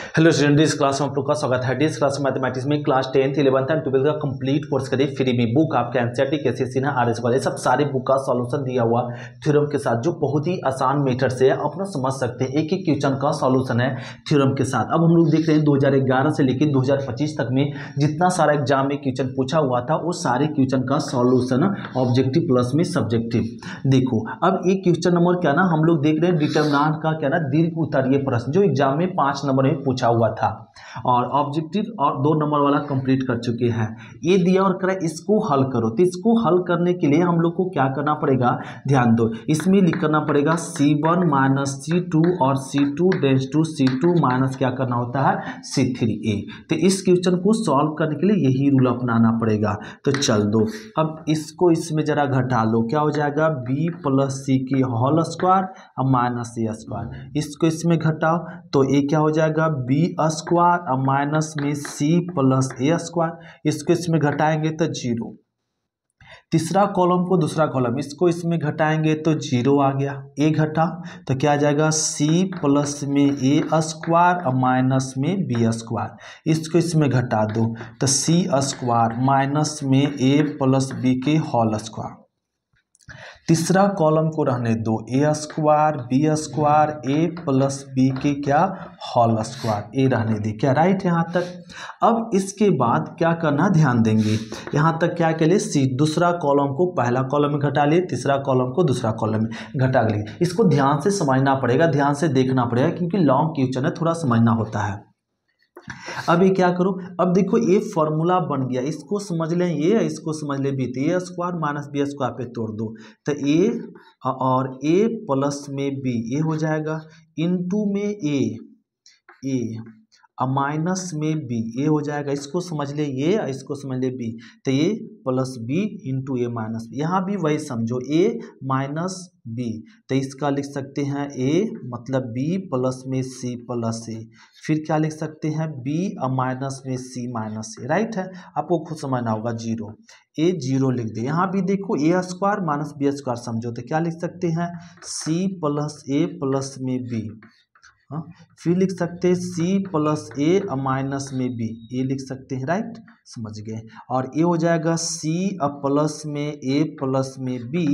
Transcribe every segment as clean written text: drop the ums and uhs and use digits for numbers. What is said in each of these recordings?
Hello student, इस class में आप लोग का स्वागत है। इस क्लास मैथमेटिक्स में class 10th 11th and 12th का कंप्लीट कोर्स करिए फ्री में। बुक आपके एनसीईआरटी केसीएससी ना आरएस वाले सब सारे बुक का सॉल्यूशन दिया हुआ थ्योरम के साथ, जो बहुत ही आसान मेथड से अपना समझ सकते हैं। एक एक क्वेश्चन का सॉल्यूशन है थ्योरम के साथ। अब हम लोग देख रहे हैं 2011 से लेकर 2025 तक में जितना सारा एग्जाम में क्वेश्चन पूछा हुआ था वो सारे क्वेश्चन का सॉल्यूशन ऑब्जेक्टिव प्लस में सब्जेक्टिव। देखो अब एक क्वेश्चन नंबर क्या ना हम लोग देख रहे हैं डिटरमिनेंट का क्या ना दीर्घ उत्तरीय प्रश्न, जो एग्जाम में 5 नंबर में पूछा हुआ था और ऑब्जेक्टिव और 2 नंबर वाला कंप्लीट कर चुके हैं। ये दिया और करा इसको हल करो, तो इसको हल करने के लिए हम लोग को क्या करना पड़ेगा, ध्यान दो। इसमें लिख करना पड़ेगा C1 माइनस C2 और C2 days to C2 minus क्या करना होता है C3A। तो इस क्वेश्चन को सॉल्व करने के लिए यही रूल अपनाना पड़ेगा। तो चल दो अब इसको इसमें जरा घटा लो, क्या हो जाएगा B प्लस C की होल स्क्वायर और माइनस A स्क्वायर। इसको इसमें घटाओ तो ये क्या हो जाएगा B स्क्वायर और माइनस में C प्लस A स्क्वायर। इसको इसमें घटाएंगे तो 0। तीसरा कॉलम को दूसरा कॉलम इसको इसमें घटाएंगे तो 0 आ गया। A घटा तो क्या आ जाएगा C प्लस में A स्क्वायर और माइनस में B स्क्वायर। इसको इसमें घटा दो तो C स्क्वायर माइनस में A प्लस B के होल स्क्वायर। तीसरा कॉलम को रहने दो A square B square A plus B के क्या होल स्क्वायर। A रहने दे, क्या राइट यहाँ तक। अब इसके बाद क्या करना ध्यान देंगे, यहाँ तक क्या के लिए C दूसरा कॉलम को पहला कॉलम में घटा लिए, तीसरा कॉलम को दूसरा कॉलम में घटा लिए। इसको ध्यान से समझना पड़ेगा, ध्यान से देखना पड़ेगा, क्योंकि लॉन्ग क्वेश्चन है, थोड़ा समझना होता है। अब ये क्या करो, अब देखो ये फॉर्मूला बन गया, इसको समझ लें ये, इसको समझ ले बी, तो ए स्क्वायर माइनस बी स्क्वायर पे तोड़ दो तो ए और ए प्लस में बी, ये हो जाएगा इनटू में ए और माइनस में बी, ये हो जाएगा। इसको समझ ले ये और इसको समझ ले बी, तो ये प्लस बी इंटू ए माइनस बी। यहाँ भी वही समझो ए माइनस बी, तो इसका लिख सकते हैं ए मतलब बी प्लस में सी प्लस ए। फिर क्या लिख सकते हैं बी और माइनस में सी माइनस ए, राइट है। आपको खुद समझना होगा 0, ए 0 लिख दे। यहाँ भी देखो ए स्क्वायर माइनस बी स्क्वायर समझो तो क्या लिख सकते हैं सी प्लस ए प्लस में बी। हाँ, फिर लिख सकते हैं C प्लस ए माइनस में B, ये लिख सकते हैं, राइट, समझ गए। और ये हो जाएगा C प्लस में A प्लस में B,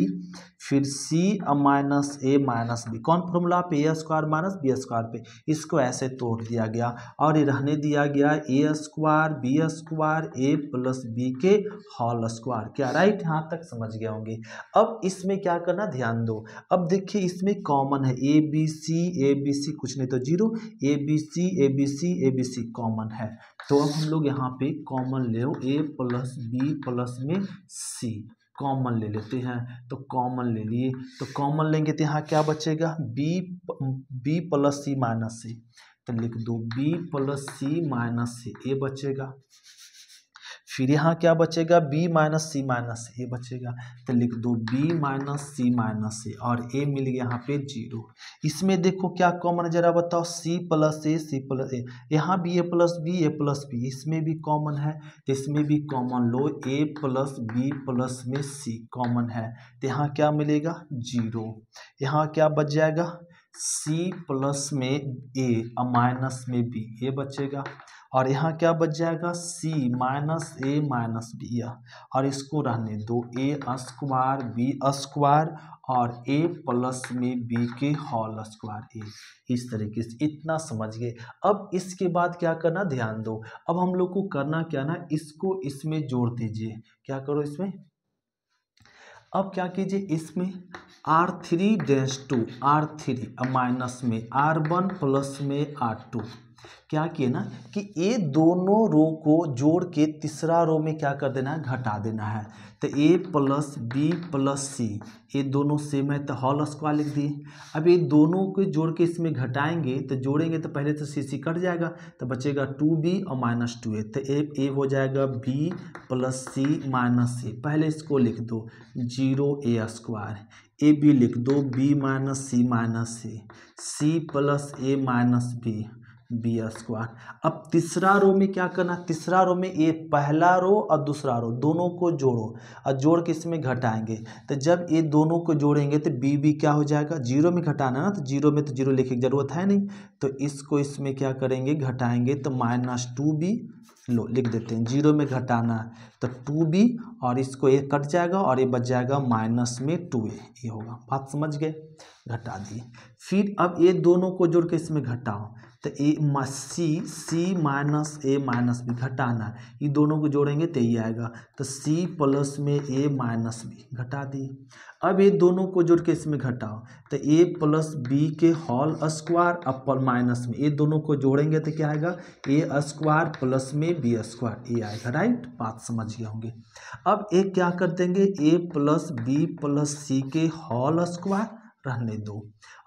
फिर C minus A minus B। कौन फॉर्मूला पे A square minus B square पे, इसको ऐसे तोड़ दिया गया और ये रहने दिया गया A square B square A plus B के होल स्क्वायर। क्या राइट, यहाँ तक समझ गए होंगे। अब इसमें क्या करना ध्यान दो। अब देखिए इसमें कॉमन है ए बी सी कुछ नहीं तो 0, ए बी सी कॉमन है। तो अब हम लोग यहाँ पे कॉमन ले ए प्लस बी प्लस में सी कॉमन ले लेते हैं। तो कॉमन ले लिए, तो कॉमन लेंगे तो यहाँ क्या बचेगा बी प्लस सी माइनस सी, तो लिख दो बी प्लस सी माइनस सी, ये बचेगा। फिर यहाँ क्या बचेगा बी माइनस सी माइनस ए बचेगा, तो लिख दो बी माइनस सी माइनस ए और ए मिल गया यहाँ पे 0। इसमें देखो क्या कॉमन है जरा बताओ, सी प्लस ए, यहाँ भी ए प्लस बी, इसमें भी कॉमन है, इसमें भी कॉमन लो ए प्लस में सी कॉमन है, तो यहाँ क्या मिलेगा 0। यहाँ क्या बच जाएगा सी प्लस में ए और माइनस में बी, ये बचेगा। और यहाँ क्या बच जाएगा C माइनस ए माइनस बी, और इसको रहने दो ए स्क्वायर बी स्क्वायर और ए प्लस में बी के होल स्क्वायर ए। इस तरीके से इतना समझ गए। अब इसके बाद क्या करना ध्यान दो। अब हम लोग को करना क्या ना, इसको इसमें जोड़ दीजिए। क्या करो इसमें, अब क्या कीजिए इसमें R3 dense to R3 minus में R1 प्लस में R2। क्या किए ना कि ये दोनों रो को जोड़ के तीसरा रो में क्या कर देना है घटा देना है। तो a प्लस बी प्लस सी, ये दोनों सेम है तो होल स्क्वायर लिख दिए। अब ये दोनों को जोड़ के इसमें घटाएंगे तो जोड़ेंगे तो पहले तो सी कट जाएगा, तो बचेगा 2b और माइनस 2a, तो ए हो जाएगा b प्लस सी माइनस सी। पहले इसको लिख दो 0a स्क्वायर, ए बी लिख दो b माइनस सी सी प्लस ए माइनस बी स्क्वायर। अब तीसरा रो में क्या करना, तीसरा रो में ये पहला रो और दूसरा रो दोनों को जोड़ो और जोड़ के इसमें घटाएंगे। तो जब ये दोनों को जोड़ेंगे तो बी क्या हो जाएगा, 0 में घटाना ना, तो 0 में तो 0 लिखने की जरूरत है नहीं, तो इसको इसमें क्या करेंगे, घटाएंगे तो -2b, लो लिख देते हैं, 0 में घटाना है तो 2b, और इसको ये कट जाएगा और ये बच जाएगा माइनस में 2a, ये होगा। बात समझ गए, घटा दिए। फिर अब ये दोनों को जोड़ के इसमें घटाओ तो c minus a minus b घटाना है, ये दोनों को जोड़ेंगे तो ये आएगा, तो c प्लस में a माइनस b घटा दिए। अब ये दोनों को जोड़ के इसमें घटाओ तो a प्लस b के होल स्क्वायर अपर माइनस में, ये दोनों को जोड़ेंगे तो क्या आएगा, a स्क्वायर प्लस में b स्क्वायर, ये आएगा। राइट, बात समझ गए होंगे। अब एक क्या कर देंगे, a plus b plus c के होल स्क्वायर रहने दो,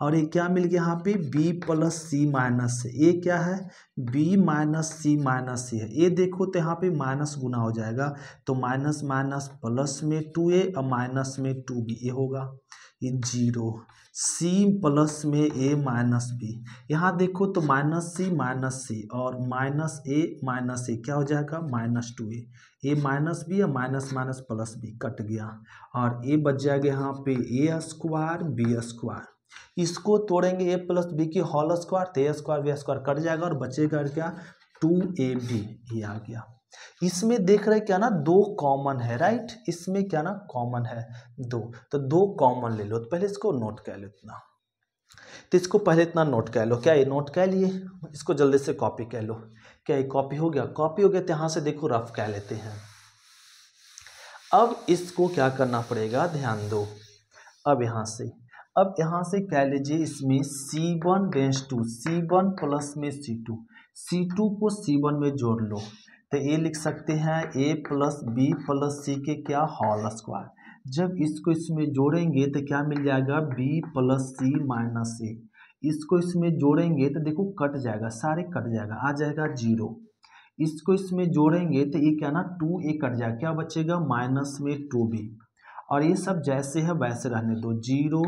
और ये क्या मिल गया यहाँ पे, b प्लस सी माइनस से, ये क्या है, b माइनस सी माइनस सी है। ये देखो तो यहाँ पे माइनस गुना हो जाएगा तो माइनस माइनस प्लस में 2a और माइनस में 2b, ये होगा ये 0, c प्लस में a माइनस b, यहाँ देखो तो माइनस सी और माइनस a क्या हो जाएगा, -2a, a माइनस बी और minus minus plus b cut गया, और a बच जाएगा यहाँ पे a स्क्वायर b स्क्वायर। इसको तोड़ेंगे a प्लस बी की होल स्क्वायर तो a square b square cut जाएगा और बचेगा क्या, 2ab, ये आ गया। इसमें देख रहे क्या ना, 2 कॉमन है। राइट, इसमें क्या ना कॉमन है 2, तो 2 कॉमन ले लो। तो पहले इसको नोट कर लो इतना, तो इसको पहले इतना नोट कर लो। क्या ये नोट कर लिए, इसको जल्दी से कॉपी कर लो। क्या ये कॉपी हो गया, कॉपी हो गया तो यहाँ से देखो रफ कर लेते हैं। अब इसको क्या करना पड़ेगा, ध्यान दो। अब यहाँ से कह लीजिए, इसमें C1 dense to C1 plus में C2, C2 को C1 में जोड़ लो तो ये लिख सकते हैं a प्लस बी प्लस सी के क्या होल स्क्वायर। जब इसको इसमें जोड़ेंगे तो क्या मिल जाएगा, b plus C minus a। इसको इसमें जोड़ेंगे तो देखो कट जाएगा, सारे कट जाएगा, आ जाएगा 0। इसको इसमें जोड़ेंगे तो ये क्या ना 2a कट जाएगा, क्या बचेगा माइनस में 2b, और ये सब जैसे है वैसे रहने दो। 0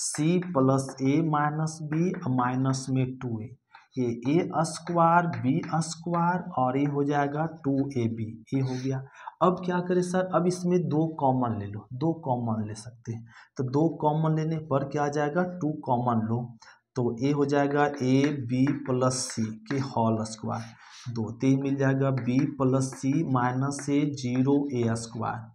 c plus a minus b minus में 2a, ये a स्क्वायर b स्क्वायर और ये हो जाएगा 2ab, ये हो गया। अब क्या करें सर, अब इसमें 2 कॉमन ले लो, 2 कॉमन ले सकते हैं तो 2 कॉमन लेने पर क्या आ जाएगा, 2 कॉमन लो तो ये हो जाएगा a b प्लस सी के होल स्क्वायर, 2 3 मिल जाएगा b plus C minus A 0 a square,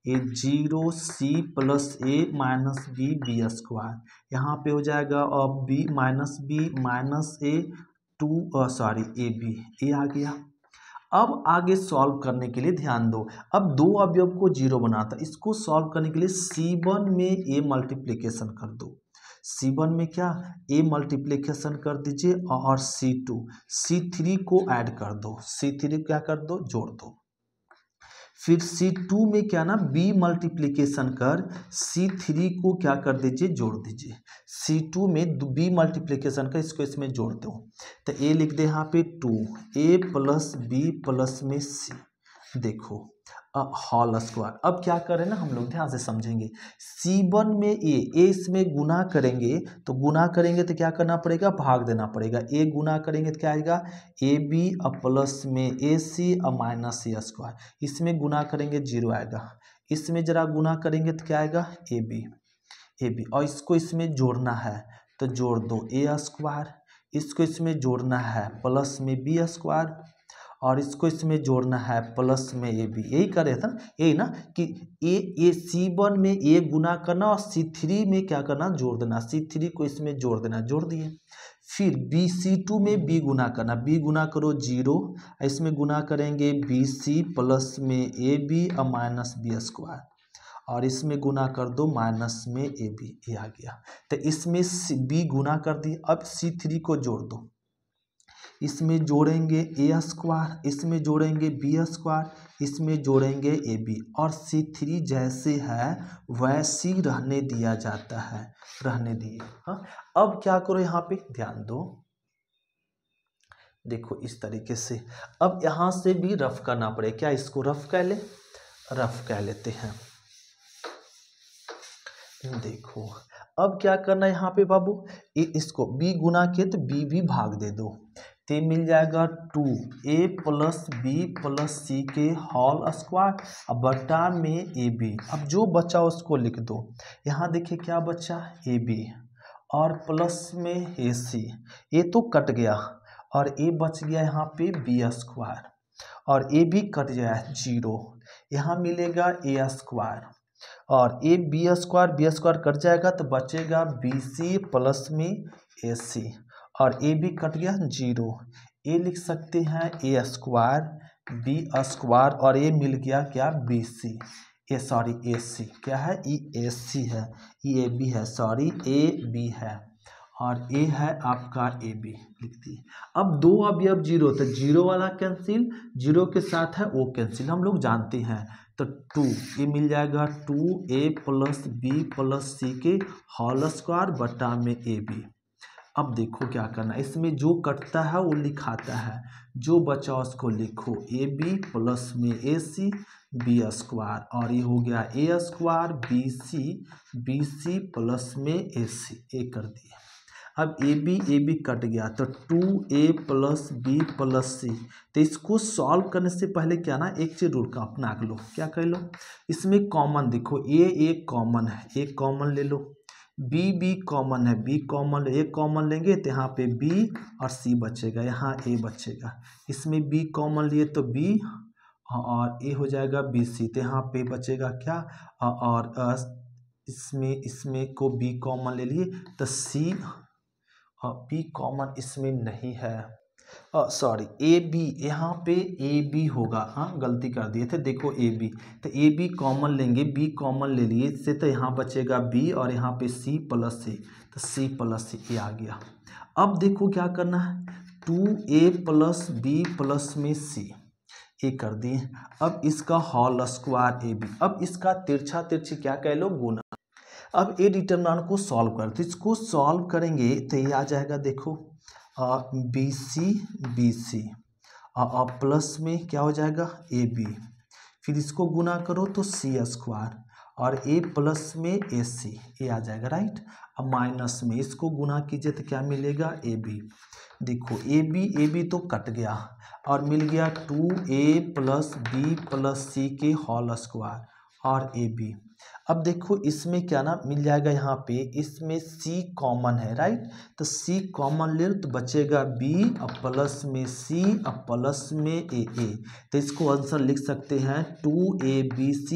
ये 0 c plus a minus b b square, यहाँ पे हो जाएगा अब b minus a 2 sorry A B, ये आ गया। अब आगे सॉल्व करने के लिए ध्यान दो, अब 2 अवयव को 0 बनाता, इसको सॉल्व करने के लिए C1 में a मल्टीप्लिकेशन कर दो, C1 में क्या a मल्टीप्लिकेशन कर दीजिए और C2 C3 को ऐड कर दो, C3 क्या कर दो, जोड़ दो। फिर C2 में क्या ना b मल्टीप्लिकेशन कर C3 को क्या कर दीजिए, जोड़ दीजिए। C2 में b मल्टीप्लिकेशन कर इसको इसमें जोड़ दो तो a लिख दे यहाँ पे 2a प्लस b प्लस में c, देखो होल स्क्वायर। अब क्या करें ना हम लोग, ध्यान से समझेंगे। C1 में a इसमें गुना करेंगे तो क्या करना पड़ेगा, भाग देना पड़ेगा। a गुना करेंगे तो क्या आएगा, ab प्लस में ac माइनस c स्क्वायर, इसमें गुना करेंगे 0 आएगा, इसमें जरा गुना करेंगे तो क्या आएगा ab, और इसको इसमें जोड़ना है तो जोड़ दो a स्क्वायर, इसको इसमें जोड़ना है प्लस में b स्क्वायर, और इसको इसमें जोड़ना है प्लस में ए बी, यही करे था यही ना कि ए C1 में ए गुना करना और C3 में क्या करना, जोड़ देना, C3 को इसमें जोड़ देना, जोड़ दिए। फिर C2 में b गुना करना, b गुना करो 0, इसमें गुना करेंगे BC प्लस में AB और माइनस b स्क्वायर, और इसमें गुना कर दो माइनस में AB, ये आ गया। तो इसमें b गुना कर दिए, अब C3 को जोड़ दो, इसमें जोड़ेंगे a स्क्वायर, इसमें जोड़ेंगे b स्क्वायर, इसमें जोड़ेंगे ab, और C3 जैसे है वैसी रहने दिया जाता है, रहने दिए। हाँ, अब क्या करो, यहाँ पे ध्यान दो, देखो इस तरीके से। अब यहाँ से भी रफ करना पड़े, क्या इसको रफ कर ले, रफ कर लेते हैं। देखो अब क्या करना है यहाँ पे बाबू, इसको b गुना किए तो b भी भाग दे दो, तो मिल जाएगा 2a plus b plus c के होल स्क्वायर अब बटा में ab। अब जो बचा उसको लिख दो, यहाँ देखिए क्या बचा ab, और प्लस में ए सी, ए तो कट गया और ए बच गया यहाँ पे बी स्क्वायर, और ए भी कट गया है 0, यहाँ मिलेगा ए स्क्वायर, और ए बी स्क्वायर कट जाएगा तो बचेगा बी सी प्लस में ए सी, और ए भी कट गया 0, ए लिख सकते हैं ए स्क्वायर बी स्क्वायर, और ये मिल गया क्या बी सी, ए सी क्या है ई ए सी है, ई ए बी है, सॉरी ए बी है, और ए है आपका ए बी लिख दिए। अब दो अवयव 0 तो 0 वाला कैंसिल, 0 के साथ है वो कैंसिल, हम लोग जानते हैं, तो 2 ये मिल जाएगा 2a प्लस बी प्लस सी के होल स्क्वायर बटा में ए बी। अब देखो क्या करना, इसमें जो कटता है वो लिखाता है, जो बचा उसको लिखो, ए बी प्लस में ए सी बी स्क्वायर, और ये हो गया ए स्क्वायर बी सी प्लस में ए सी, ए कर दिए। अब ए बी कट गया तो 2a प्लस बी प्लस सी, तो इसको सॉल्व करने से पहले क्या ना एक चीज रूल का अपना लो, क्या कर लो, इसमें कॉमन देखो, ए कॉमन है, ए कॉमन ले लो, बी कॉमन है, बी कॉमन, ए कॉमन लेंगे तो यहाँ पे बी और सी बचेगा, यहाँ ए बचेगा, इसमें बी कॉमन लिए तो बी और ए हो जाएगा बी सी, तो यहाँ पे बचेगा क्या, और इसमें को बी कॉमन ले लिए तो सी, और बी कॉमन इसमें नहीं है, सॉरी ए बी, यहाँ पे ए बी होगा, हाँ गलती कर दिए थे, देखो ए बी, तो ए बी कॉमन लेंगे, बी कॉमन ले लिए इससे, तो यहाँ बचेगा बी और यहाँ पे सी प्लस सी, तो सी प्लस सी ए आ गया। अब देखो क्या करना है, 2a प्लस बी प्लस में सी, ए कर दिए। अब इसका होल स्क्वायर ए बी, अब इसका तिरछा तिरछी क्या कह लो गुना। अब ए डिटरमिनेंट को सॉल्व करते, इसको सॉल्व करेंगे तो ये आ जाएगा देखो बी सी प्लस में क्या हो जाएगा ए बी, फिर इसको गुना करो तो सी स्क्वायर, और ए प्लस में ए सी, ए आ जाएगा राइट। अब माइनस में इसको गुना कीजिए तो क्या मिलेगा ए बी, देखो ए बी तो कट गया और मिल गया 2a प्लस बी प्लस सी के होल स्क्वायर और ए बी। अब देखो इसमें क्या ना मिल जाएगा, यहाँ पे इसमें c कॉमन है राइट, तो c कॉमन ले तो बचेगा b अब प्लस में c अब प्लस में ए, तो इसको आंसर लिख सकते हैं 2abc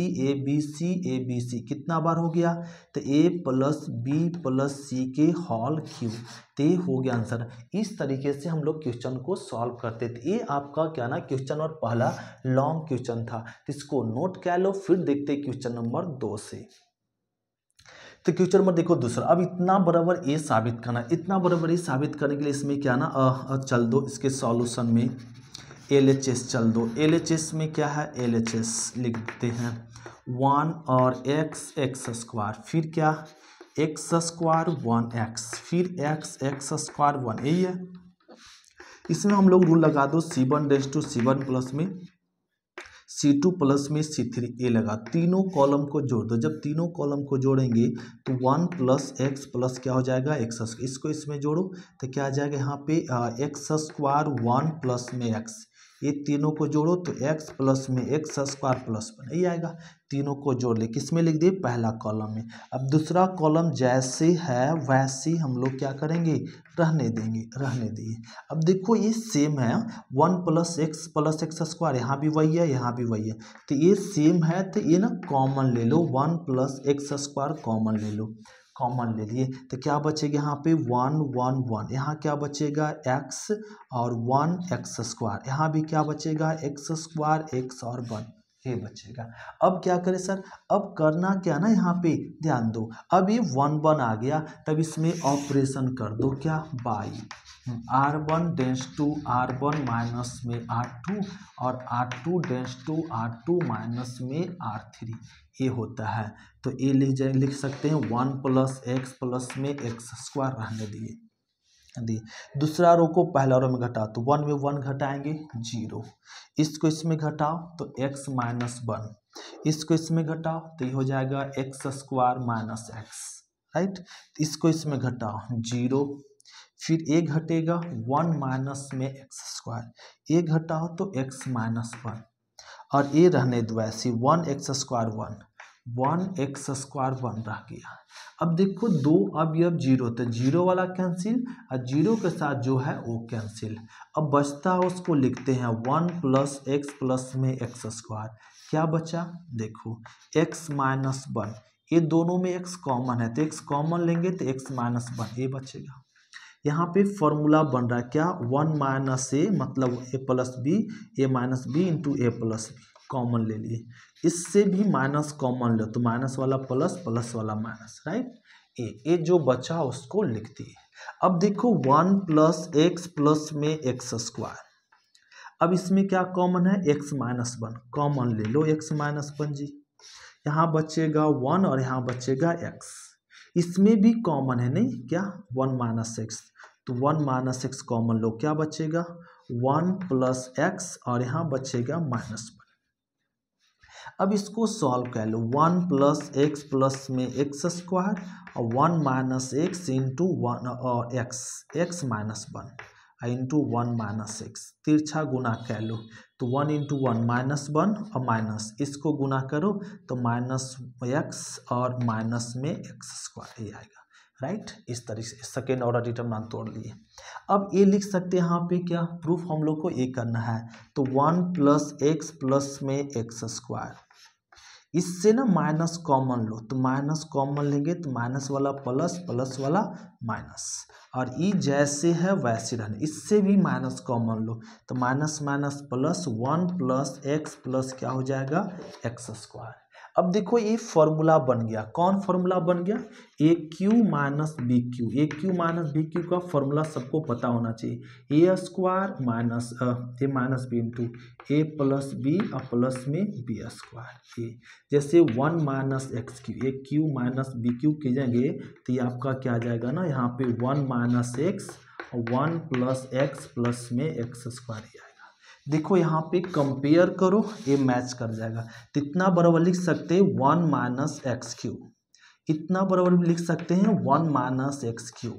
कितना बार हो गया, तो a प्लस बी प्लस सी के होल क्यूब, तो ये हो गया आंसर। इस तरीके से हम लोग क्वेश्चन को सॉल्व करते थे। ये आपका क्या ना क्वेश्चन और पहला लॉन्ग क्वेश्चन था, इसको नोट कर लो, फिर देखते क्वेश्चन नंबर 2 से। तो क्वेश्चन नंबर देखो दूसरा, अब इतना बराबर ए साबित करना, इतना बराबर ए साबित करने के लिए इसमें क्या ना चल दो इसके सॉल्यूशन में LHS चल दो। LHS में क्या है, LHS लिख देते हैं 1 और x स्क्वायर, फिर क्या x स्क्वायर 1x, फिर x स्क्वायर 1, यही है। इसमें हम लोग रूल लगा दो C1 days to C1 plus में C2 प्लस में C3 ए लगा, तीनों कॉलम को जोड़ दो। जब तीनों कॉलम को जोड़ेंगे तो 1 प्लस एक्स प्लस क्या हो जाएगा x, इसको इसमें जोड़ो तो क्या आ जाएगा यहाँ पे x स्क्वायर 1 प्लस में x, ये तीनों को जोड़ो तो x प्लस में x स्क्वायर प्लस 1 यही आएगा। तीनों को जोड़ ले, किस में लिख दिए, पहला कॉलम में। अब दूसरा कॉलम जैसे है वैसे हम लोग क्या करेंगे, रहने दिए। अब देखो ये सेम है 1 प्लस एक्स स्क्वायर, यहाँ भी वही है यहाँ भी वही है, तो ये सेम है, तो ये ना कॉमन ले लो, 1 प्लस एक्स स्क्वायर कॉमन ले लो, कॉमन ले लिए तो क्या बचेगा यहाँ पे 1 1 1, यहाँ क्या बचेगा x और 1 एक्स स्क्वायर, यहाँ भी क्या बचेगा एक्स स्क्वायर x और 1 ये बचेगा। अब क्या करें सर, अब करना क्या ना, यहाँ पे ध्यान दो, अब ये 1 1 आ गया, तब इसमें ऑपरेशन कर दो क्या by R1 dense to R1 minus में R2 और R2 dense to R2 minus में R3 ये होता है। तो ये लिख सकते हैं 1 प्लस एक्स प्लस में एक्स स्क्वायर रहने दिए। दूसरा रो को पहला रो में घटाओ तो 1 में 1 घटाएंगे 0, इसको इसमें घटाओ तो x माइनस 1, इसको इसमें घटाओ तो ये हो जाएगा x square minus x right, इसको इसमें घटाओ 0, फिर ए घटेगा 1 माइनस में एक्स स्क्वायर, ए घटाओ तो x माइनस 1 और ए रहने दो ऐसे 1 एक्स स्क्वायर 1 1x² बन रह गया। अब देखो दो अवयव जीरो, तो जीरो वाला कैंसिल और जीरो के साथ जो है वो कैंसिल। अब बचता है उसको लिखते हैं 1 + x प्लस में x²। क्या बचा देखो x - 1, ये दोनों में x कॉमन है तो x कॉमन लेंगे तो x - 1 ये बचेगा। यहाँ पे फॉर्मूला बन रहा है क्या 1 - a मतलब a + b, a - b into a + b common ले लिए। इससे भी माइनस कॉमन लो तो माइनस वाला प्लस, प्लस वाला माइनस, राइट। ए जो बचा उसको लिख दिए। अब देखो 1 + x प्लस में x²। अब इसमें क्या कॉमन है x - 1 कॉमन ले लो, x - 1 जी। यहाँ बचेगा 1 और यहाँ बचेगा x। इसमें भी कॉमन है नहीं क्या 1 - x, तो 1 - x कॉमन लो, क्या बचेगा 1 + x और यहाँ बचेगा -1। अब इसको सॉल्व कर लो 1 + x प्लस में x² और 1 - x इंटू 1 और x -1 इंटू 1 - x तिरछा गुना कर लो तो 1 इंटू 1 -1 और माइनस, इसको गुना करो तो -x और माइनस में x² ये आएगा, राइट। इस तरीके से सेकेंड ऑर्डर डिटरमिनेंट तोड़ लिए। अब ये लिख सकते हैं यहाँ पे क्या प्रूफ हम लोग को ये करना है, तो 1 + x प्लस में x²। इससे ना माइनस कॉमन लो, तो माइनस कॉमन लेंगे तो माइनस वाला प्लस, प्लस वाला माइनस, और ई जैसे है वैसे रहने। इससे भी माइनस कॉमन लो तो minus minus plus 1 + x plus क्या हो जाएगा x²। अब देखो ये फॉर्मूला बन गया, कौन फॉर्मूला बन गया AQ - BQ। AQ - BQ का फॉर्मूला सबको पता होना चाहिए, a² minus a - b into a + b और प्लस में b²। जैसे 1 - x3 AQ - BQ कीजिएंगे तो ये आपका क्या आ जाएगा ना, यहाँ पे 1 - x और 1 + x प्लस में x² आएगा। देखो यहाँ पे कंपेयर करो, ये मैच कर जाएगा। तो इतना बराबर लिख सकते हैं 1 - x3, इतना बराबर भी लिख सकते हैं 1 - x3।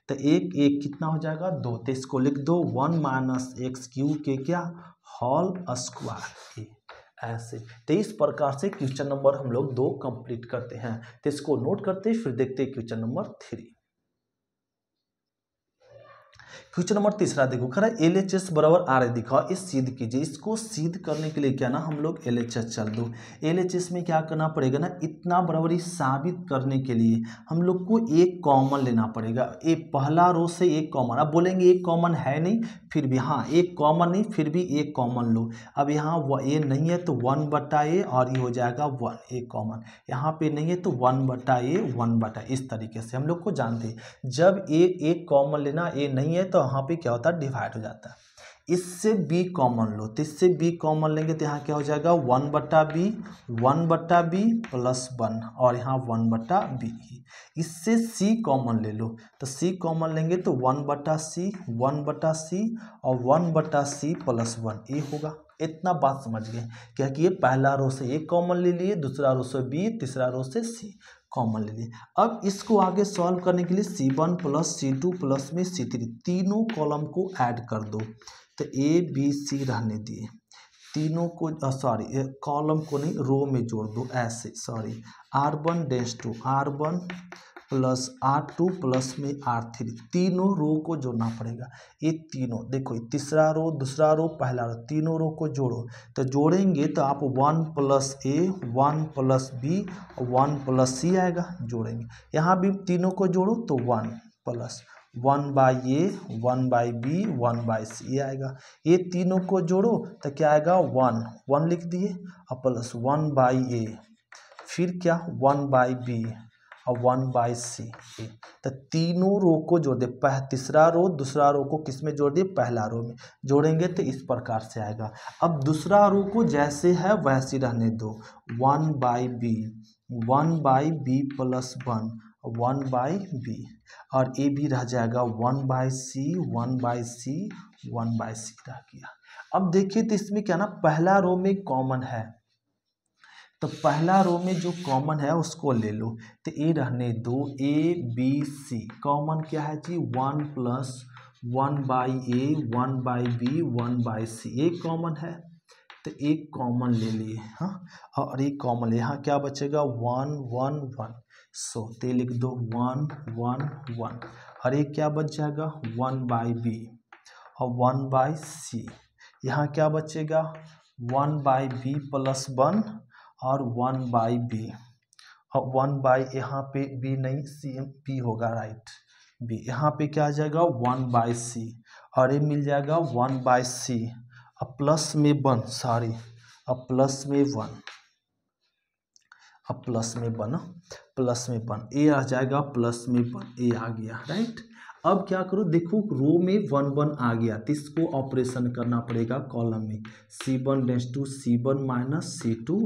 तो एक एक कितना हो जाएगा 2, तो इसको लिख दो 1 - x³ के क्या होल स्क्वायर। ऐसे तो इस प्रकार से क्वेश्चन नंबर हम लोग 2 कंप्लीट करते हैं। तो इसको नोट करते हैं, फिर देखते हैं क्वेश्चन नंबर 3। क्वेश्चन नंबर तीसरा देखो, खरा LHS बराबर RA दिखाओ, इस सिद्ध कीजिए। इसको सिद्ध करने के लिए क्या ना हम लोग LHS चल दो। LHS में क्या करना पड़ेगा ना, इतना बराबरी साबित करने के लिए हम लोग को एक कॉमन लेना पड़ेगा। एक पहला रो से एक कॉमन, अब बोलेंगे एक कॉमन है नहीं, फिर भी हाँ एक कॉमन नहीं फिर भी एक कॉमन लो। अब यहाँ ए नहीं है तो 1/a और ये हो जाएगा 1 एक कॉमन, यहाँ पे नहीं है तो 1/a 1/, इस तरीके से हम लोग को जानते हैं। जब एक कॉमन लेना ए नहीं है तो यहाँ पे क्या होता है डिवाइड हो जाता है। इससे b कॉमन लो, तो इससे b कॉमन लेंगे तो यहाँ क्या हो जाएगा 1/b 1/b प्लस 1 और यहाँ 1/b। इससे c कॉमन ले लो, तो c कॉमन लेंगे तो 1/c 1/c और 1/c प्लस 1 ये होगा। इतना बात समझ गए क्या कि ये पहला रो से a कॉमन ले लिए, दूसरा रो से b, तीसरा रो से c कॉमन ले लिए। अब इसको आगे सॉल्व करने के लिए C1 + C2 प्लस में C3 तीनों कॉलम को ऐड कर दो, तो A B C रहने दिए, तीनों को सॉरी कॉलम को नहीं रो में जोड़ दो ऐसे, sorry R1 + R1 plus R2 plus में R3 तीनों रो को जोड़ना पड़ेगा। ये तीनों देखो तीसरा रो दूसरा रो पहला रो तीनों रो को जोड़ो, तो जोड़ेंगे तो आप 1 + a 1 + b 1 + c आएगा। जोड़ेंगे यहाँ भी तीनों को जोड़ो तो 1 + 1/a 1/b 1/c ये आएगा। ये तीनों को जोड़ो तो क्या आएगा 1 1 लिख दिए और प्लस 1/a फिर क्या 1/b और 1/c। तो तीनों रो को जोड़ दे, तीसरा रो दूसरा रो को किस में जोड़ दिए पहला रो में, जोड़ेंगे तो इस प्रकार से आएगा। अब दूसरा रो को जैसे है वैसे रहने दो 1/b 1/b प्लस 1 1/b और ये भी रह जाएगा 1/c 1/c 1/c रह गया। अब देखिए तो इसमें क्या ना पहला रो में कॉमन है, तो पहला रो में जो कॉमन है उसको ले लो, तो ये रहने दो A B C कॉमन क्या है जी 1 + 1/a 1/b 1/c ये कॉमन है। तो एक कॉमन ले लिए, हाँ, और एक कॉमन ले, यहाँ क्या बचेगा 1 1 1, सो ते लिख दो 1 1 1, और एक क्या बच जाएगा 1/b और 1/c, यहाँ क्या बचेगा 1/b प्लस 1 और 1/b, और 1 यहाँ पे b नहीं c p होगा, राइट, b यहाँ पे क्या आ जाएगा 1/c, और ये मिल जाएगा 1/c, अब प्लस में 1, सॉरी, अब प्लस में 1, अब प्लस में 1, प्लस में 1, ए आ जाएगा प्लस में 1, ए आ गया, राइट। अब क्या करो, देखो रो में 1 1 आ गया, तो इसको ऑपरेशन करना पड़ेगा कॉलम में, c1 dense to c1 minus c2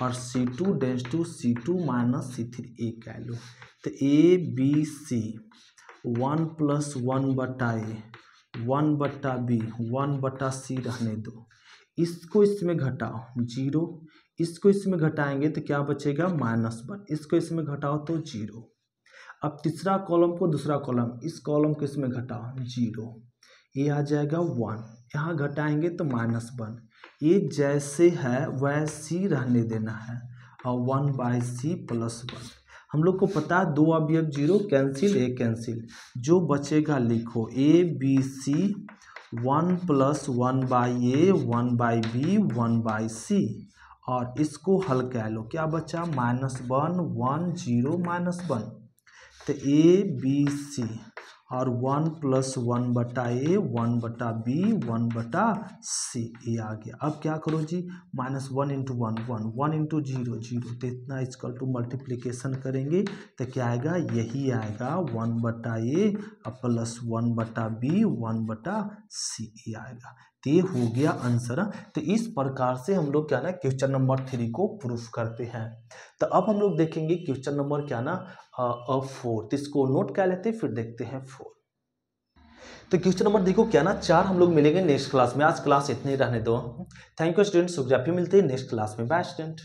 और c2 dense to c2 minus c3, ए कह लो। तो ए बी सी 1 प्लस 1 बटा ए 1 बटा बी 1 बटा सी रहने दो, इसको इसमें घटाओ 0, इसको इसमें घटाएंगे तो क्या बचेगा -1, इसको इसमें घटाओ तो 0। अब तीसरा कॉलम को दूसरा कॉलम, इस कॉलम को इसमें घटाओ 0, ये आ जाएगा 1, यहाँ घटाएंगे तो -1, ये जैसे है वैसे ही रहने देना है, और 1/c प्लस 1। हम लोग को पता है 2 अवयव 0 कैंसिल, ए कैंसिल, जो बचेगा लिखो A B C 1 plus 1/a 1/b 1/c, और इसको हल कह लो, क्या बचा -1 1 0 -1, तो ए बी सी और 1 प्लस 1 बटा ए 1 बटा बी 1 बटा सी, ये आ गया। अब क्या करो जी, -1 इंटू 1 1 1 इंटू 0 0, तो इतना इक्वल टू मल्टीप्लिकेशन करेंगे तो क्या आएगा, यही आएगा 1 बटा ए प्लस 1 बटा बी 1 बटा सी, ये आएगा। तो ये हो गया आंसर। तो इस प्रकार से हम लोग क्या ना क्वेश्चन नंबर 3 को प्रूफ करते हैं। तो अब हम लोग देखेंगे क्वेश्चन नंबर क्या ना 4, तो इसको नोट कर लेते हैं, फिर देखते हैं 4। तो क्वेश्चन नंबर देखो क्या ना 4 हम लोग मिलेंगे नेक्स्ट क्लास में। आज क्लास इतने ही रहने दो। थैंक यू स्टूडेंट, शुक्रिया, फिर मिलते हैं नेक्स्ट क्लास में। Bye student.